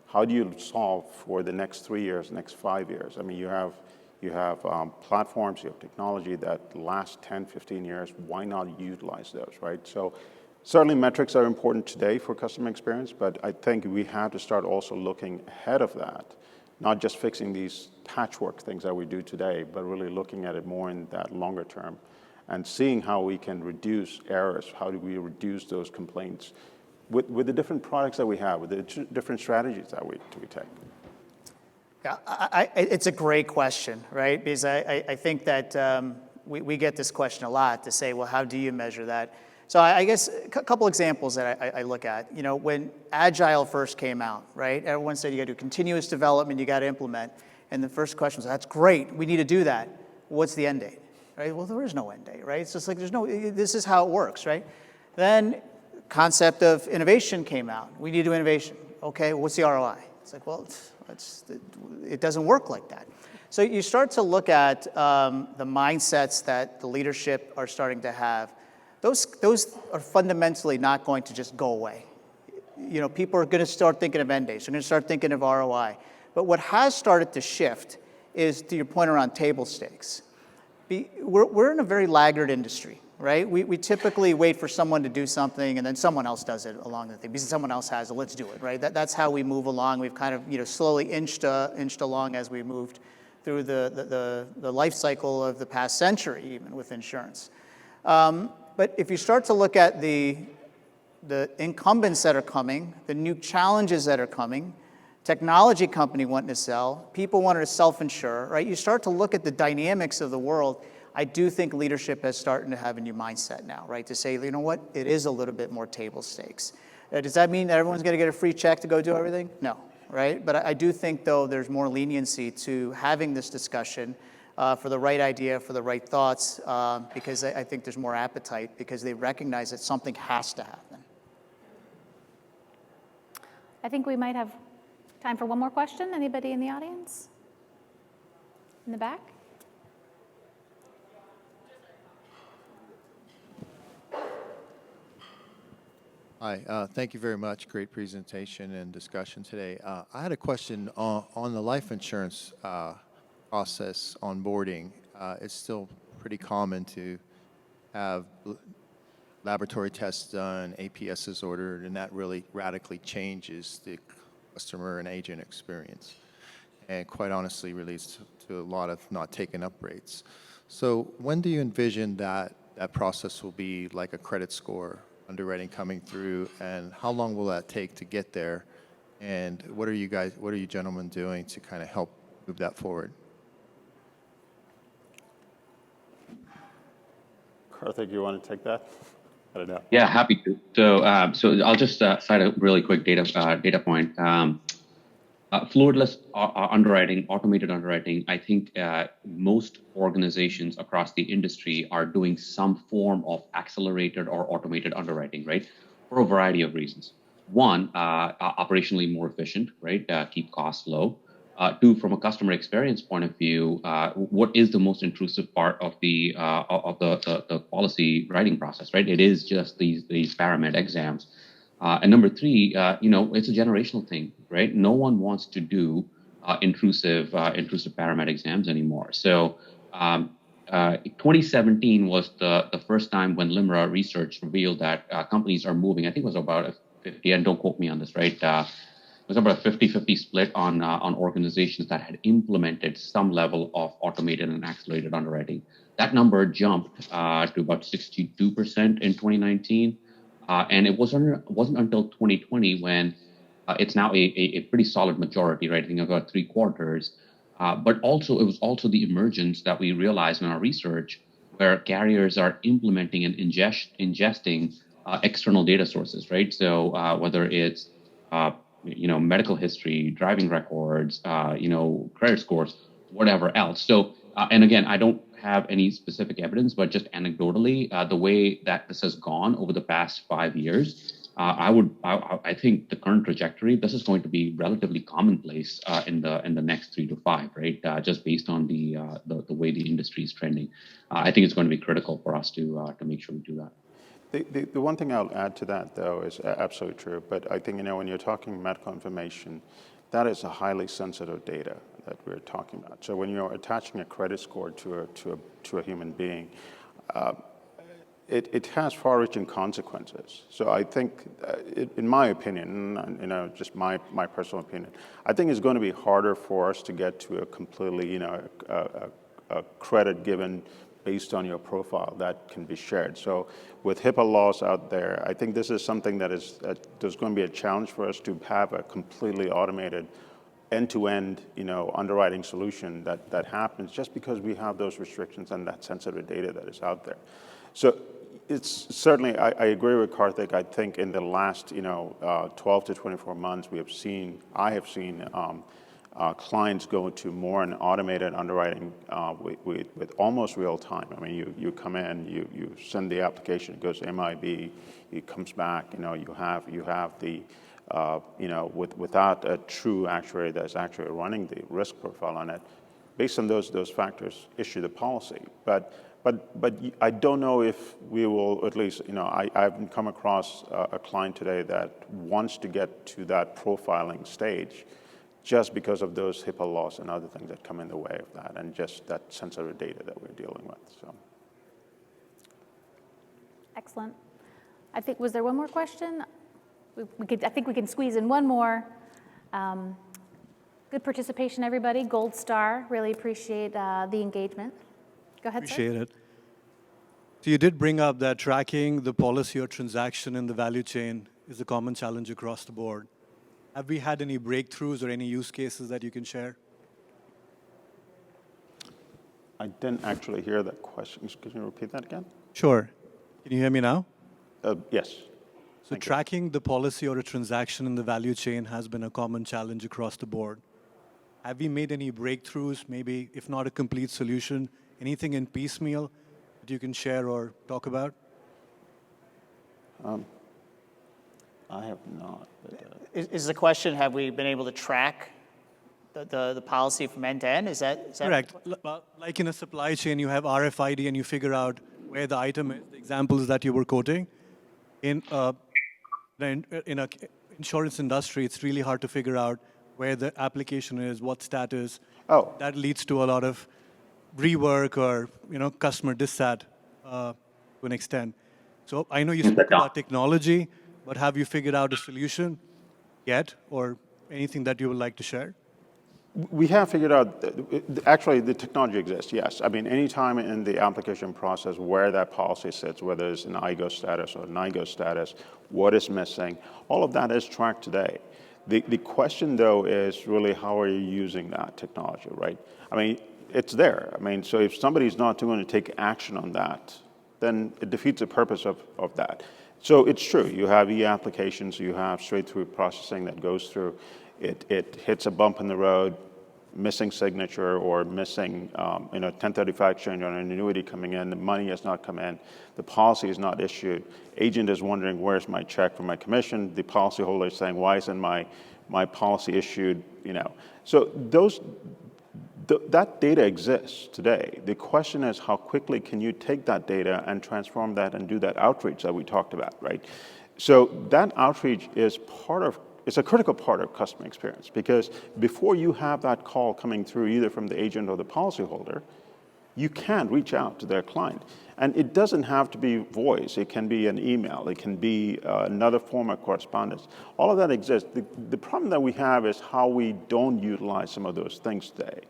how do you solve for the next 3 years, next 5 years? I mean, you have platforms, you have technology that lasts 10, 15 years. Why not utilize those, right? So certainly metrics are important today for customer experience, but I think we have to start also looking ahead of that, not just fixing these patchwork things that we do today, but really looking at it more in that longer term and seeing how we can reduce errors, how do we reduce those complaints with the different products that we have, with the different strategies that we take. Yeah, it's a great question, right? Because I think that we get this question a lot to say, well, how do you measure that? So I guess a couple examples that I look at. When Agile first came out, right? Everyone said you got to do continuous development, you got to implement. And the first question was, that's great, we need to do that. What's the end date? Right? Well, there is no end date, right? It's just like this is how it works, right? Then concept of innovation came out. We need to do innovation. Okay, what's the ROI? It's like, well, it doesn't work like that. So you start to look at the mindsets that the leadership are starting to have. Those are fundamentally not going to just go away. People are going to start thinking of end dates. They're going to start thinking of ROI. But what has started to shift is, to your point around table stakes. We're in a very laggard industry, right? We typically wait for someone to do something, and then someone else does it along the thing. Because someone else has it, let's do it, right? That's how we move along. We've kind of slowly inched along as we moved through the life cycle of the past century, even with insurance. But if you start to look at the incumbents that are coming, the new challenges that are coming, technology company wanting to sell, people wanted to self-insure, right? You start to look at the dynamics of the world. I do think leadership is starting to have a new mindset now, right? To say, you know what, it is a little bit more table stakes. Does that mean that everyone's going to get a free check to go do everything? No, right? But I do think, though, there's more leniency to having this discussion for the right idea, for the right thoughts, because I think there's more appetite because they recognize that something has to happen. I think we might have time for one more question. Anybody in the audience? In the back? Hi, thank you very much. Great presentation and discussion today. I had a question on the life insurance process onboarding. It's still pretty common to have laboratory tests done, APSs ordered, and that really radically changes the customer and agent experience, and quite honestly relates to a lot of not taken up rates. So when do you envision that process will be like a credit score underwriting coming through, and how long will that take to get there? And what are you gentlemen doing to kind of help move that forward? Karthik, you want to take that? I don't know. Yeah, happy to. So I'll just cite a really quick data point. Fluidless underwriting, automated underwriting, I think most organizations across the industry are doing some form of accelerated or automated underwriting, right? For a variety of reasons. One, operationally more efficient, right? Keep costs low. Two, from a customer experience point of view, what is the most intrusive part of the policy writing process, right? It is just these paramed exams. And number three, it's a generational thing, right? No one wants to do intrusive paramed exams anymore. So 2017 was the first time when LIMRA research revealed that companies are moving. I think it was about a 50, and don't quote me on this, right? It was about a 50-50 split on organizations that had implemented some level of automated and accelerated underwriting. That number jumped to about 62% in 2019. And it wasn't until 2020 when it's now a pretty solid majority, right? I think about 3/4. But also, it was also the emergence that we realized in our research where carriers are implementing and ingesting external data sources, right? So whether it's medical history, driving records, credit scores, whatever else. So and again, I don't have any specific evidence, but just anecdotally, the way that this has gone over the past 5 years, I think the current trajectory, this is going to be relatively commonplace in the next 3 to 5, right? Just based on the way the industry is trending, I think it's going to be critical for us to make sure we do that. The one thing I'll add to that, though, is absolutely true. But I think, when you're talking medical information, that is a highly sensitive data that we're talking about. So when you're attaching a credit score to a human being, it has far-reaching consequences. So I think, in my opinion, just my personal opinion, I think it's going to be harder for us to get to a completely, a credit given based on your profile that can be shared. So with HIPAA laws out there, I think this is something that there's going to be a challenge for us to have a completely automated end-to-end, underwriting solution that happens just because we have those restrictions and that sensitive data that is out there. So it's certainly, I agree with Karthik. I think in the last, 12 to 24 months, I have seen clients go to more an automated underwriting with almost real time. I mean, you come in, you send the application, it goes to MIB, it comes back. You have the without a true actuary that's actually running the risk profile on it, based on those factors, issue the policy. But I don't know if we will, at least, I haven't come across a client today that wants to get to that profiling stage just because of those HIPAA laws and other things that come in the way of that, and just that sensitive data that we're dealing with. So. Excellent. I think, was there one more question? I think we can squeeze in one more. Good participation, everybody. Gold star. Really appreciate the engagement. Go ahead, sir. Appreciate it. So you did bring up that tracking the policy or transaction in the value chain is a common challenge across the board. Have we had any breakthroughs or any use cases that you can share? I didn't actually hear that question. Could you repeat that again? Sure. Can you hear me now? Yes. So tracking the policy or a transaction in the value chain has been a common challenge across the board. Have we made any breakthroughs, maybe if not a complete solution, anything in piecemeal that you can share or talk about? I have not. Is the question, have we been able to track the policy from end to end? Is that Correct. Like in a supply chain, you have RFID and you figure out where the item is, the examples that you were quoting. In a insurance industry, it's really hard to figure out where the application is, what status. Oh. That leads to a lot of rework or customer dissat to an extent. So I know you spoke about technology, but have you figured out a solution yet, or anything that you would like to share? We have figured out, actually, the technology exists, yes. I mean, anytime in the application process where that policy sits, whether it's an IGO status or NIGO status, what is missing, all of that is tracked today. The question, though, is really how are you using that technology, right? I mean, it's there. I mean, so if somebody's not going to take action on that, then it defeats the purpose of that. So it's true. You have e-applications, you have straight-through processing that goes through. It hits a bump in the road, missing signature or missing 1035 exchange on an annuity coming in, the money has not come in, the policy is not issued, agent is wondering where's my check for my commission, the policyholder is saying why isn't my policy issued, So that data exists today. The question is how quickly can you take that data and transform that and do that outreach that we talked about, right? So that outreach is it's a critical part of customer experience because before you have that call coming through either from the agent or the policyholder, you can reach out to their client. And it doesn't have to be voice. It can be an email. It can be another form of correspondence. All of that exists. The problem that we have is how we don't utilize some of those things today.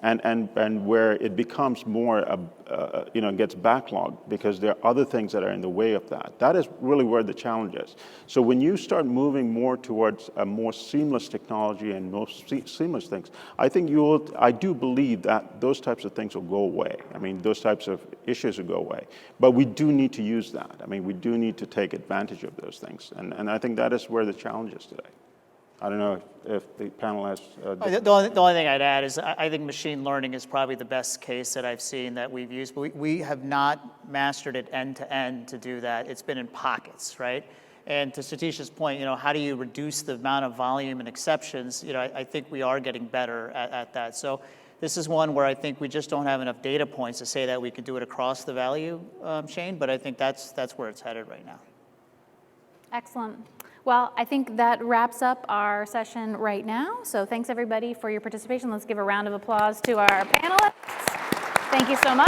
And where it becomes more, gets backlogged because there are other things that are in the way of that. That is really where the challenge is. So when you start moving more towards a more seamless technology and more seamless things, I do believe that those types of things will go away. I mean, those types of issues will go away. But we do need to use that. I mean, we do need to take advantage of those things. And I think that is where the challenge is today. I don't know if the panel has... The only thing I'd add is I think machine learning is probably the best case that I've seen that we've used. But we have not mastered it end to end to do that. It's been in pockets, right? And to Satish's point, how do you reduce the amount of volume and exceptions? I think we are getting better at that. So this is one where I think we just don't have enough data points to say that we could do it across the value chain. But I think that's where it's headed right now. Excellent. Well, I think that wraps up our session right now. So thanks everybody for your participation. Let's give a round of applause to our panelists. Thank you so much.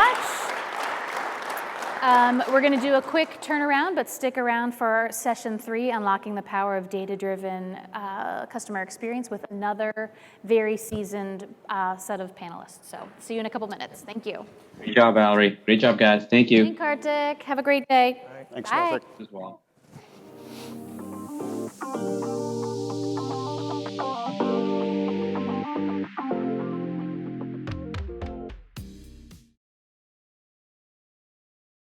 We're going to do a quick turnaround, but stick around for session 3, Unlocking the Power of Data-Driven Customer Experience with another very seasoned set of panelists. So see you in a couple minutes. Thank you. Great job, Valerie. Great job, guys. Thank you. Thank Kartik. Have a great day. Thanks, Bye. Kartik. As well.